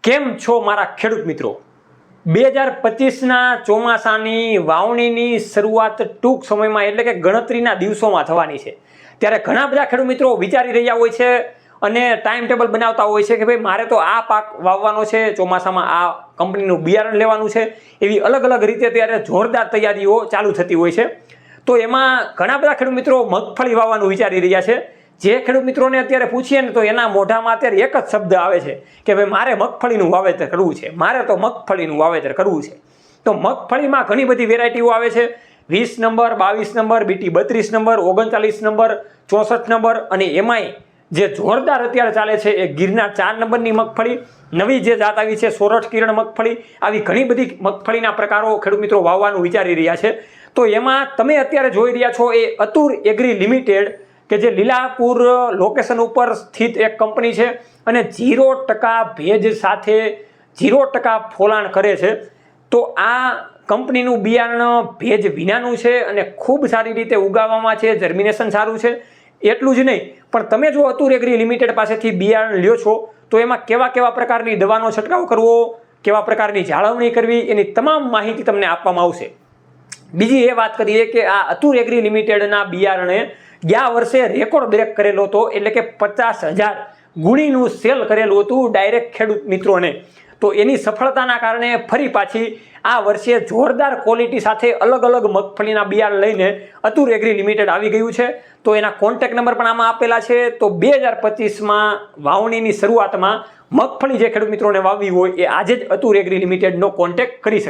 કેમ છો મારા ખેડૂત મિત્રો? 2025ના ચોમાસાની વાવણીની શરૂઆત ટૂંક સમયમાં એટલે કે ગણતરીના દિવસોમાં થવાની છે. ત્યારે ઘણા બધા ખેડૂત મિત્રો વિચારી રહ્યા હોય છે અને ટાઈમ ટેબલ બનાવતા હોય છે કે ભાઈ મારે તો આ પાક વાવવાનો છે, ચોમાસામાં આ કંપનીનું બિયારણ લેવાનું છે. એવી અલગ અલગ રીતે ત્યારે જોરદાર તૈયારીઓ ચાલુ થતી હોય છે. તો એમાં ઘણા બધા ખેડૂત મિત્રો મગફળી વાવવાનું વિચારી રહ્યા છે. જે ખેડૂત મિત્રોને અત્યારે પૂછીએ ને તો એના મોઢામાં અત્યારે એક જ શબ્દ આવે છે કે ભાઈ મારે મગફળીનું વાવેતર કરવું છે, મારે તો મગફળીનું વાવેતર કરવું છે. તો મગફળીમાં ઘણી બધી વેરાયટીઓ આવે છે. 20 number, 22 number, BT 32 number, 39 number, 64 number અને એમાંય જે જોરદાર અત્યારે ચાલે છે એ ગિરનાર 4 નંબરની મગફળી, નવી જે જાત આવી છે સોરઠ કિરણ મગફળી. આવી ઘણી બધી મગફળીના પ્રકારો ખેડૂત મિત્રો વાવવાનું વિચારી રહ્યા છે. તો એમાં તમે અત્યારે જોઈ રહ્યા છો એ અતુર એગ્રી લિમિટેડ કે જે લીલાપુર લોકેશન ઉપર સ્થિત એક કંપની છે અને 0% ભેજ સાથે 0% ફોલાણ કરે છે. તો આ કંપનીનું બિયારણ ભેજ વિનાનું છે અને ખૂબ સારી રીતે ઉગાવવામાં છે, જર્મિનેશન સારું છે. એટલું જ નહીં પણ તમે જો અતુર એગ્રી લિમિટેડ પાસેથી બિયારણ લ્યો છો તો એમાં કેવા પ્રકારની દવાનો છંટકાવ કરવો, કેવા પ્રકારની જાળવણી કરવી, એની તમામ માહિતી તમને આપવામાં આવશે. બીજી એ વાત કરીએ કે આ અતુર એગ્રી લિમિટેડના બિયારણે ગયા વર્ષે રેકોર્ડ બ્રેક કરેલો હતો, એટલે કે 50,000 ગુણીનું સેલ કરેલું હતું ડાયરેક્ટ ખેડૂત મિત્રોને. તો એની સફળતાના કારણે ફરી પાછી આ વર્ષે જોરદાર ક્વોલિટી સાથે અલગ અલગ મગફળીના બિયારણ લઈને અતુર એગ્રી લિમિટેડ આવી ગયું છે. તો એના કોન્ટેક્ટ નંબર પણ આમાં આપેલા છે. તો 2025માં વાવણીની શરૂઆતમાં મગફળી જે ખેડૂત મિત્રોને વાવવી હોય એ આજે જ અતુર એગ્રી લિમિટેડનો કોન્ટેક્ટ કરી શકે.